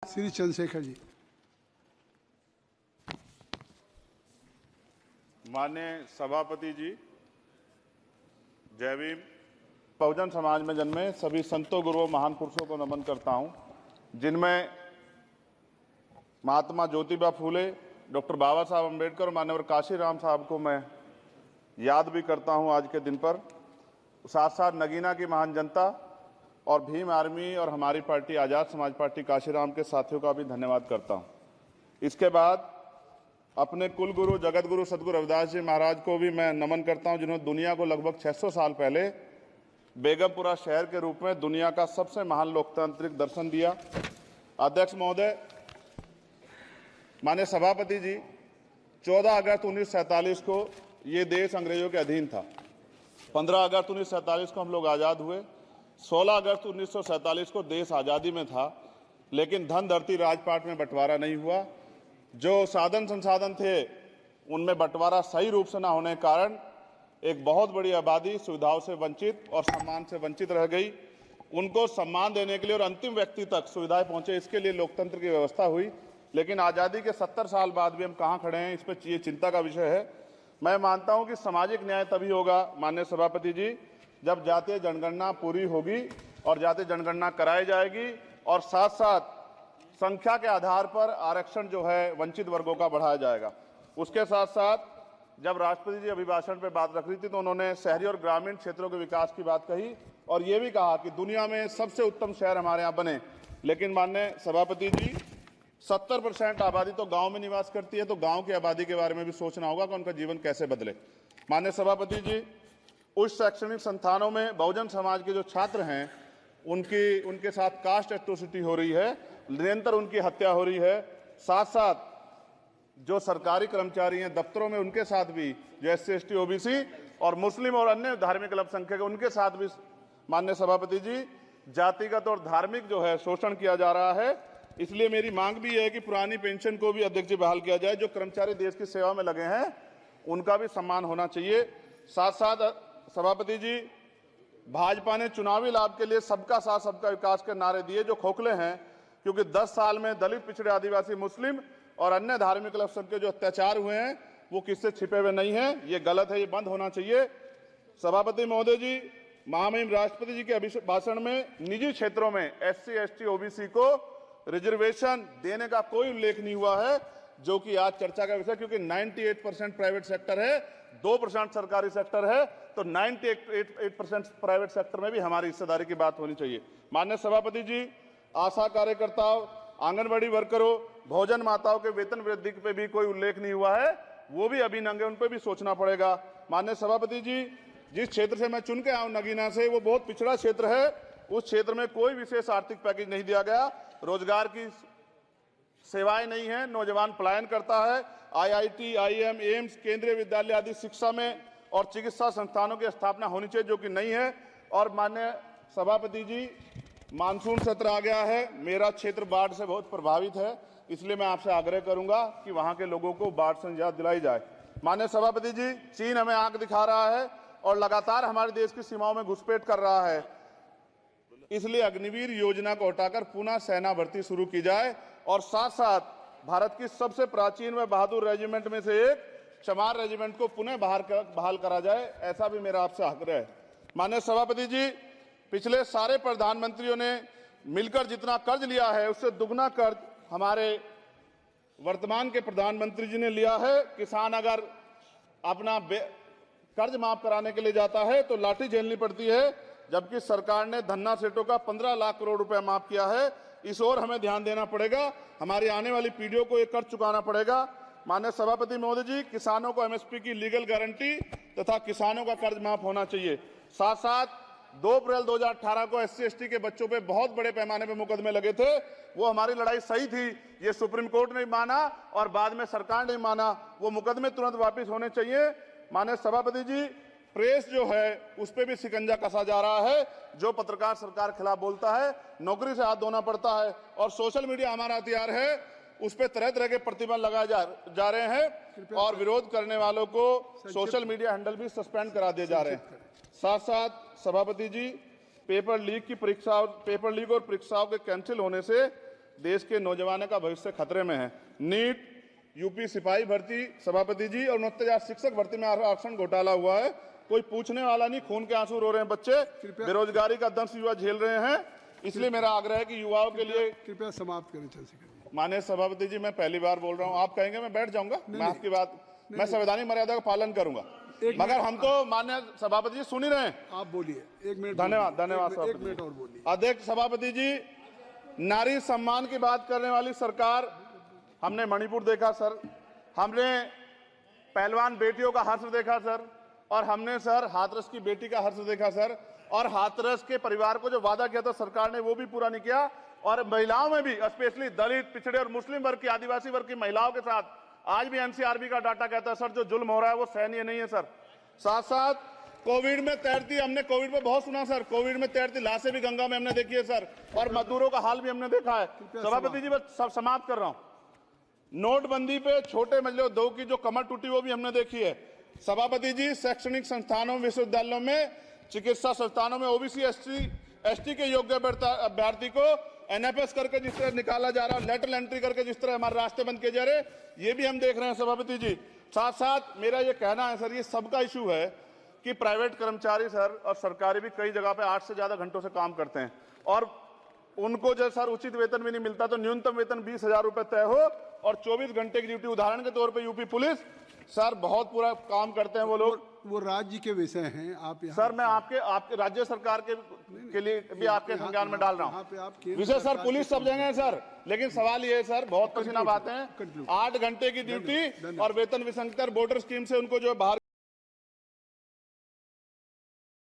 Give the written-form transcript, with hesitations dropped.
श्री चंद्रशेखर जी। माननीय सभापति जी, जय भीम। बहुजन समाज में जन्मे सभी संतों, गुरुओं, महान पुरुषों को नमन करता हूं, जिनमें महात्मा ज्योतिबा फूले, डॉक्टर बाबा साहब अम्बेडकर और मान्यवर काशीराम साहब को मैं याद भी करता हूं आज के दिन पर। साथ साथ नगीना की महान जनता और भीम आर्मी और हमारी पार्टी आज़ाद समाज पार्टी काशीराम के साथियों का भी धन्यवाद करता हूं। इसके बाद अपने कुल गुरु जगत गुरु सदगुरु रविदास जी महाराज को भी मैं नमन करता हूं, जिन्होंने दुनिया को लगभग 600 साल पहले बेगमपुरा शहर के रूप में दुनिया का सबसे महान लोकतांत्रिक दर्शन दिया। अध्यक्ष महोदय, माननीय सभापति जी, 14 अगस्त 1947 को ये देश अंग्रेजों के अधीन था। 15 अगस्त 1947 को हम लोग आज़ाद हुए। 16 अगस्त 1947 को देश आज़ादी में था, लेकिन धन धरती राजपाट में बंटवारा नहीं हुआ। जो साधन संसाधन थे उनमें बंटवारा सही रूप से न होने के कारण एक बहुत बड़ी आबादी सुविधाओं से वंचित और सम्मान से वंचित रह गई। उनको सम्मान देने के लिए और अंतिम व्यक्ति तक सुविधाएं पहुंचे, इसके लिए लोकतंत्र की व्यवस्था हुई। लेकिन आज़ादी के 70 साल बाद भी हम कहाँ खड़े हैं, इस पर ये चिंता का विषय है। मैं मानता हूं कि सामाजिक न्याय तभी होगा माननीय सभापति जी, जब जातीय जनगणना पूरी होगी और जातीय जनगणना कराई जाएगी और साथ साथ संख्या के आधार पर आरक्षण जो है वंचित वर्गों का बढ़ाया जाएगा। उसके साथ साथ जब राष्ट्रपति जी अभिभाषण पे बात रख रही थी तो उन्होंने शहरी और ग्रामीण क्षेत्रों के विकास की बात कही और ये भी कहा कि दुनिया में सबसे उत्तम शहर हमारे यहाँ बने। लेकिन माननीय सभापति जी, 70% आबादी तो गांव में निवास करती है, तो गांव की आबादी के बारे में भी सोचना होगा कि उनका जीवन कैसे बदले। माननीय सभापति जी, उच्च शैक्षणिक संस्थानों में बहुजन समाज के जो छात्र हैं उनके साथ कास्ट एट्रोसिटी हो रही है, निरंतर उनकी हत्या हो रही है। साथ साथ जो सरकारी कर्मचारी हैं दफ्तरों में, उनके साथ भी जो SC ST OBC और मुस्लिम और अन्य धार्मिक अल्पसंख्यक, उनके साथ भी माननीय सभापति जी जातिगत और धार्मिक जो है शोषण किया जा रहा है। इसलिए मेरी मांग भी है कि पुरानी पेंशन को भी अध्यक्ष जी बहाल किया जाए। जो कर्मचारी देश की सेवा में लगे हैं उनका भी सम्मान होना चाहिए। साथ साथ सभापति जी, भाजपा ने चुनावी लाभ के लिए सबका साथ सबका विकास के नारे दिए जो खोखले हैं, क्योंकि 10 साल में दलित, पिछड़े, आदिवासी, मुस्लिम और अन्य धार्मिक अल्पसंख्यक जो अत्याचार हुए हैं वो किससे छिपे हुए नहीं हैं। ये गलत है, ये बंद होना चाहिए। सभापति महोदय जी, महामहिम राष्ट्रपति जी के अभिभाषण में निजी क्षेत्रों में SC ST OBC को रिजर्वेशन देने का कोई उल्लेख नहीं हुआ है, जो कि आज चर्चा का विषय, क्योंकि 98% प्राइवेट सेक्टर है, 2% सरकारी सेक्टर है, तो 98% प्राइवेट सेक्टर में भी हमारी हिस्सेदारी की बात होनी चाहिए। माननीय सभापति जी, आशा कार्यकर्ताओं, आंगनबाड़ी वर्करों, भोजन माताओं के वेतन वृद्धि पे भी कोई उल्लेख नहीं हुआ है, वो भी अभी नंगे, उन पर भी सोचना पड़ेगा। माननीय सभापति जी, जिस क्षेत्र से मैं चुन के आया हूं नगीना से, वो बहुत पिछड़ा क्षेत्र है। उस क्षेत्र में कोई विशेष आर्थिक पैकेज नहीं दिया गया, रोजगार की सेवाएं नहीं है, नौजवान पलायन करता है। IIT, IIM, एम्स, केंद्रीय विद्यालय आदि शिक्षा में और चिकित्सा संस्थानों की स्थापना होनी चाहिए, जो कि नहीं है। और माननीय सभापति जी, मानसून सत्र आ गया है, मेरा क्षेत्र बाढ़ से बहुत प्रभावित है, इसलिए मैं आपसे आग्रह करूंगा कि वहां के लोगों को बाढ़ से निजात दिलाई जाए। माननीय सभापति जी, चीन हमें आंख दिखा रहा है और लगातार हमारे देश की सीमाओं में घुसपैठ कर रहा है, इसलिए अग्निवीर योजना को हटाकर पुनः सेना भर्ती शुरू की जाए और साथ साथ भारत की सबसे प्राचीन व बहादुर रेजिमेंट में से एक चमार रेजिमेंट को पुनः बहाल करा जाए, ऐसा भी मेरा आपसे आग्रह है। माननीय सभापति जी, पिछले सारे प्रधानमंत्रियों ने मिलकर जितना कर्ज लिया है उससे दुगना कर्ज हमारे वर्तमान के प्रधानमंत्री जी ने लिया है। किसान अगर अपना कर्ज माफ कराने के लिए जाता है तो लाठी झेलनी पड़ती है, जबकि सरकार ने धन्ना सेठों का 15 लाख करोड़ रुपया माफ किया है। इस ओर हमें ध्यान देना पड़ेगा, हमारी आने वाली पीढ़ियों को ये कर्ज चुकाना पड़ेगा। माननीय सभापति महोदय जी, किसानों को MSP की लीगल गारंटी तथा किसानों का कर्ज माफ होना चाहिए। साथ साथ 2 अप्रैल 2018 को SC ST के बच्चों पे बहुत बड़े पैमाने पे मुकदमे लगे थे, वो हमारी लड़ाई सही थी, ये सुप्रीम कोर्ट ने माना और बाद में सरकार ने माना, वो मुकदमे तुरंत वापिस होने चाहिए। माननीय सभापति जी, प्रेस जो है उस पर भी शिकंजा कसा जा रहा है, जो पत्रकार सरकार खिलाफ बोलता है नौकरी से हाथ धोना पड़ता है, और सोशल मीडिया हमारा हथियार है, उस पर तरह तरह के प्रतिबंध लगाए जा रहे हैं और विरोध करने वालों को सोशल मीडिया हैंडल भी सस्पेंड करा दिए जा रहे हैं। साथ साथ सभापति जी, पेपर लीक और परीक्षाओं के कैंसिल होने से देश के नौजवानों का भविष्य खतरे में है। नीट, यूपी सिपाही भर्ती सभापति जी और 69,000 शिक्षक भर्ती में आरक्षण घोटाला हुआ है, कोई पूछने वाला नहीं, खून के आंसू रो रहे हैं बच्चे, बेरोजगारी का दंश युवा झेल रहे हैं। इसलिए मेरा आग्रह है कि युवाओं के लिए कृपया समाप्त करें चंद्रशेखर। माननीय सभापति जी, मैं पहली बार बोल रहा हूं, आप कहेंगे मैं बैठ जाऊंगा, मैं आपकी बात, मैं संवैधानिक मर्यादा का पालन करूंगा, मगर हम तो माननीय सभापति जी सुन ही रहे हैं। आप बोलिए, 1 मिनट। धन्यवाद। एक मिनट और बोलिए। अध्यक्ष सभापति जी, नारी सम्मान की बात करने वाली सरकार, हमने मणिपुर देखा सर, हमने पहलवान बेटियों का हर्ष देखा सर, और हमने सर हाथरस की बेटी का हर्ष देखा सर, और हाथरस के परिवार को जो वादा किया था सरकार ने वो भी पूरा नहीं किया। और महिलाओं में भी, स्पेशली दलित, पिछड़े और मुस्लिम वर्ग की, आदिवासी वर्ग की महिलाओं के साथ आज भी एनसीआरबी का डाटा कहता है सर जो जुल्म हो रहा है वो सहनीय नहीं है सर। साथ साथ कोविड में तैरती, हमने कोविड में बहुत सुना सर, कोविड में तैरती लाशें भी गंगा में हमने देखी है सर, और मजदूरों का हाल भी हमने देखा है। सभापति जी, बस सब समाप्त कर रहा हूं। नोटबंदी पे छोटे मझले उद्योग की जो कमर टूटी वो भी हमने देखी है। सभापति जी, शैक्षणिक संस्थानों, विश्वविद्यालयों में, चिकित्सा संस्थानों में ओबीसी एसटी के योग्य अभ्यर्थी को एनएफएस करके जिस तरह निकाला जा रहा है, लेटरल एंट्री करके जिस तरह हमारे रास्ते बंद किए जा रहे, ये भी हम देख रहे हैं सभापति जी। साथ साथ मेरा ये कहना है सर, ये सबका इशू है कि प्राइवेट कर्मचारी सर और सरकारी भी कई जगह पे 8 से ज्यादा घंटों से काम करते हैं, और उनको जो सर उचित वेतन भी नहीं मिलता, तो न्यूनतम वेतन 20,000 रुपए तय हो और 24 घंटे की ड्यूटी। उदाहरण के तौर पे यूपी पुलिस सर बहुत पूरा काम करते हैं वो लोग, वो राज्य के विषय हैं। आप सर मैं आपके राज्य सरकार के लिए भी आपके संज्ञान में डाल रहा हूँ विषय सर। पुलिस सब जगह है सर, लेकिन सवाल ये है सर, बहुत पसीना बातें हैं, 8 घंटे की ड्यूटी और वेतन विसंगति, वोटर स्कीम से उनको जो बाहर